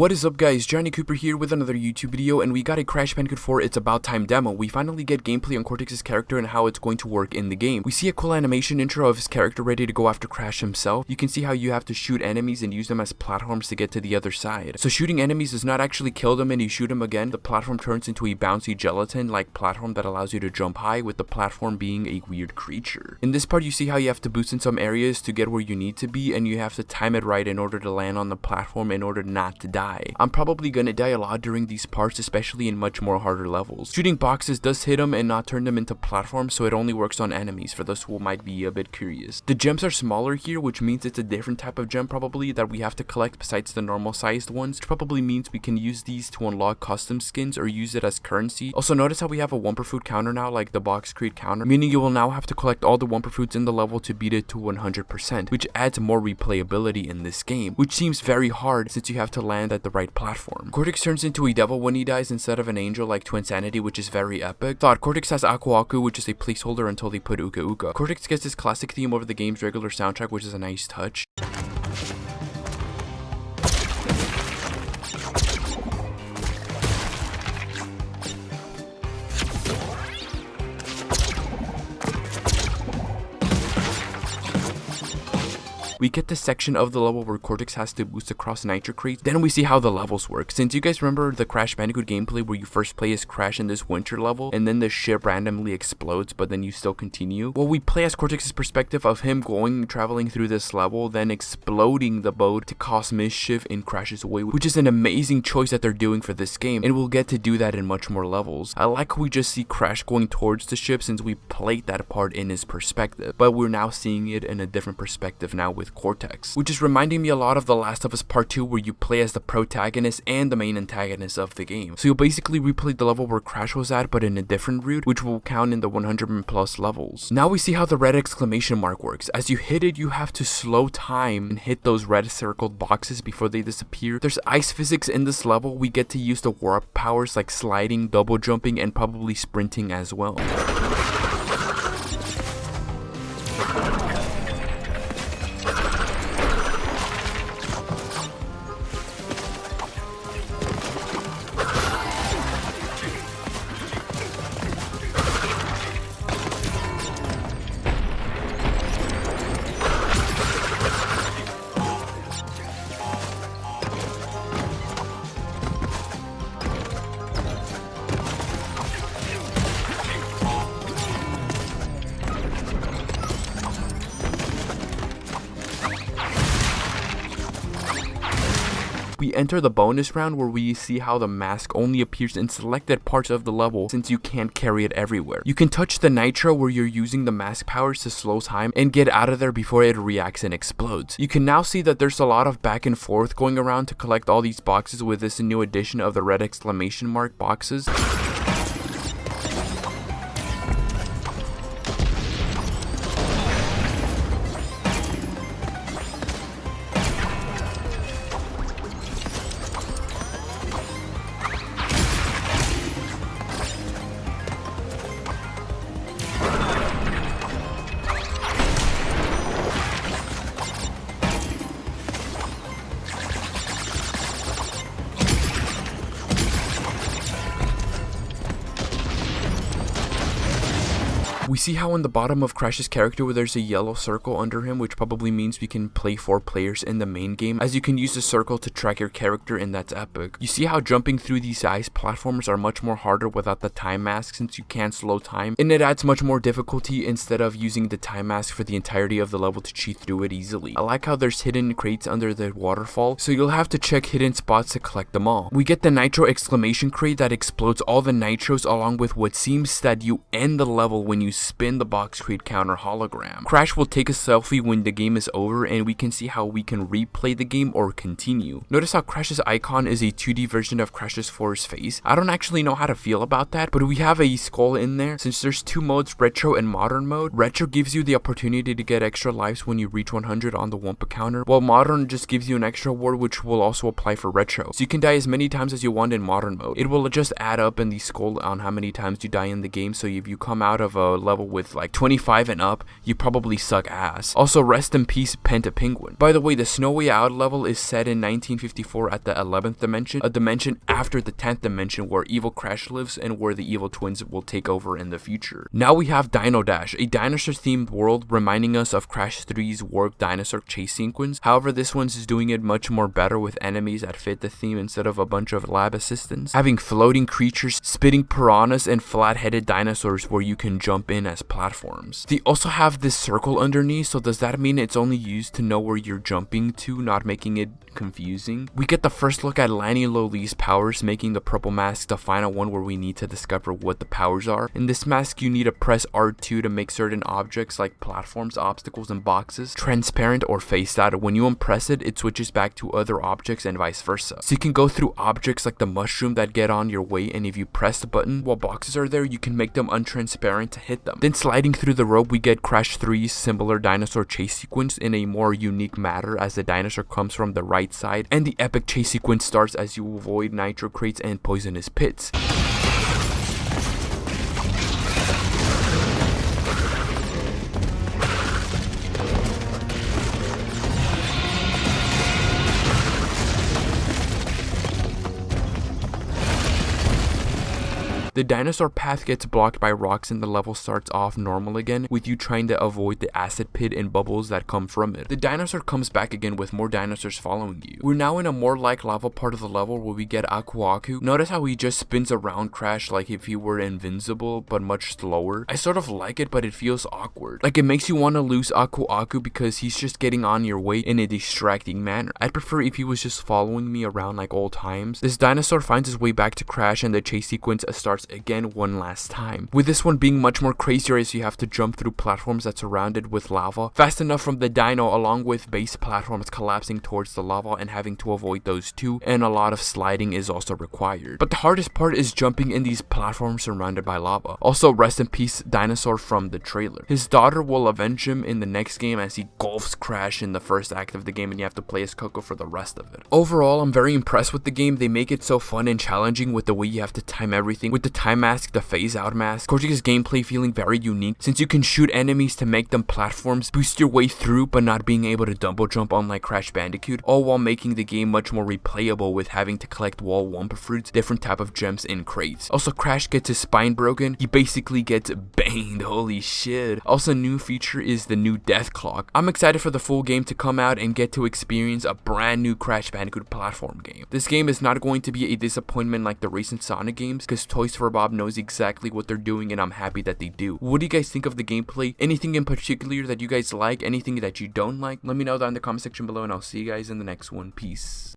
What is up guys, Johnny Cooper here with another YouTube video, and we got a Crash Bandicoot 4 It's About Time demo. We finally get gameplay on Cortex's character and how it's going to work in the game. We see a cool animation intro of his character ready to go after Crash himself. You can see how you have to shoot enemies and use them as platforms to get to the other side. So shooting enemies does not actually kill them, and you shoot them again, the platform turns into a bouncy gelatin-like platform that allows you to jump high, with the platform being a weird creature. In this part you see how you have to boost in some areas to get where you need to be, and you have to time it right in order to land on the platform in order not to die. I'm probably gonna die a lot during these parts, especially in much more harder levels. Shooting boxes does hit them and not turn them into platforms, so it only works on enemies for those who might be a bit curious. The gems are smaller here, which means it's a different type of gem probably that we have to collect besides the normal sized ones, which probably means we can use these to unlock custom skins or use it as currency. Also notice how we have a Wumper Fruit counter now, like the box crate counter, meaning you will now have to collect all the Wumper Fruits in the level to beat it to 100%, which adds more replayability in this game, which seems very hard since you have to land at the right platform. Cortex turns into a devil when he dies instead of an angel like Twinsanity, which is very epic. Thought Cortex has Aku Aku, which is a placeholder until they put Uka Uka. Cortex gets his classic theme over the game's regular soundtrack, which is a nice touch. We get this section of the level where Cortex has to boost across nitro crates. Then we see how the levels work. Since you guys remember the Crash Bandicoot gameplay where you first play as Crash in this winter level and then the ship randomly explodes but then you still continue? Well, we play as Cortex's perspective of him traveling through this level, then exploding the boat to cause mischief in Crash's way, which is an amazing choice that they're doing for this game, and we'll get to do that in much more levels. I like how we just see Crash going towards the ship since we played that part in his perspective, but we're now seeing it in a different perspective now with Cortex, which is reminding me a lot of The Last of Us Part 2 where you play as the protagonist and the main antagonist of the game. So you'll basically replay the level where Crash was at but in a different route, which will count in the 100+ levels. Now we see how the red exclamation mark works. As you hit it, you have to slow time and hit those red circled boxes before they disappear. There's ice physics in this level. We get to use the warp powers like sliding, double jumping, and probably sprinting as well. We enter the bonus round where we see how the mask only appears in selected parts of the level since you can't carry it everywhere. You can touch the nitro where you're using the mask powers to slow time and get out of there before it reacts and explodes. You can now see that there's a lot of back and forth going around to collect all these boxes with this new addition of the red exclamation mark boxes. We see how in the bottom of Crash's character where there's a yellow circle under him, which probably means we can play 4 players in the main game, as you can use the circle to track your character, and that's epic. You see how jumping through these ice platforms are much more harder without the time mask since you can't slow time, and it adds much more difficulty instead of using the time mask for the entirety of the level to cheat through it easily. I like how there's hidden crates under the waterfall, so you'll have to check hidden spots to collect them all. We get the nitro exclamation crate that explodes all the nitros, along with what seems that you end the level when you spin the box crate counter hologram. Crash will take a selfie when the game is over, and we can see how we can replay the game or continue. Notice how Crash's icon is a 2D version of Crash's 4's face. I don't actually know how to feel about that, but we have a skull in there. Since there's 2 modes, retro and modern mode, retro gives you the opportunity to get extra lives when you reach 100 on the Wumpa counter, while modern just gives you an extra award, which will also apply for retro. So you can die as many times as you want in modern mode. It will just add up in the skull on how many times you die in the game, so if you come out of a level with like 25 and up, you probably suck ass. Also, rest in peace Penta Penguin. By the way, the Snow Way Out level is set in 1954 at the 11th dimension, a dimension after the 10th dimension where evil Crash lives and where the evil twins will take over in the future. Now we have Dino Dash, a dinosaur themed world reminding us of Crash 3's warped dinosaur chase sequence. However, this one's is doing it much more better with enemies that fit the theme instead of a bunch of lab assistants, having floating creatures, spitting piranhas, and flat-headed dinosaurs where you can jump in as platforms. They also have this circle underneath, so does that mean it's only used to know where you're jumping to, not making it confusing? We get the first look at Lani Loli's powers, making the purple mask the final one where we need to discover what the powers are. In this mask, you need to press R2 to make certain objects like platforms, obstacles, and boxes transparent or faced out. When you unpress it, it switches back to other objects and vice versa. So you can go through objects like the mushroom that get on your way, and if you press the button while boxes are there, you can make them untransparent to hit them. Then sliding through the rope, we get Crash 3's similar dinosaur chase sequence in a more unique manner as the dinosaur comes from the right side, and the epic chase sequence starts as you avoid nitro crates and poisonous pits. The dinosaur path gets blocked by rocks and the level starts off normal again, with you trying to avoid the acid pit and bubbles that come from it. The dinosaur comes back again with more dinosaurs following you. We're now in a more like lava part of the level where we get Aku Aku. Notice how he just spins around Crash like if he were invincible, but much slower. I sort of like it, but it feels awkward. Like it makes you want to lose Aku Aku because he's just getting on your way in a distracting manner. I'd prefer if he was just following me around like old times. This dinosaur finds his way back to Crash and the chase sequence starts again one last time, with this one being much more crazier as you have to jump through platforms that's surrounded with lava fast enough from the dino, along with base platforms collapsing towards the lava and having to avoid those too, and a lot of sliding is also required. But the hardest part is jumping in these platforms surrounded by lava. Also, rest in peace Dinosaur from the trailer. His daughter will avenge him in the next game as he golfs Crash in the first act of the game, and you have to play as Coco for the rest of it. Overall, I'm very impressed with the game. They make it so fun and challenging with the way you have to time everything, with the time mask, the phase out mask. Cortex's gameplay feeling very unique since you can shoot enemies to make them platforms, boost your way through but not being able to double jump unlike Crash Bandicoot, all while making the game much more replayable with having to collect wall wumpa fruits, different type of gems in crates. Also, Crash gets his spine broken, he basically gets banged, holy shit. Also, new feature is the new death clock. I'm excited for the full game to come out and get to experience a brand new Crash Bandicoot platform game. This game is not going to be a disappointment like the recent Sonic games because Toys for Bob knows exactly what they're doing and I'm happy that they do. What do you guys think of the gameplay? Anything in particular that you guys like? Anything that you don't like? Let me know down in the comment section below and I'll see you guys in the next one. Peace.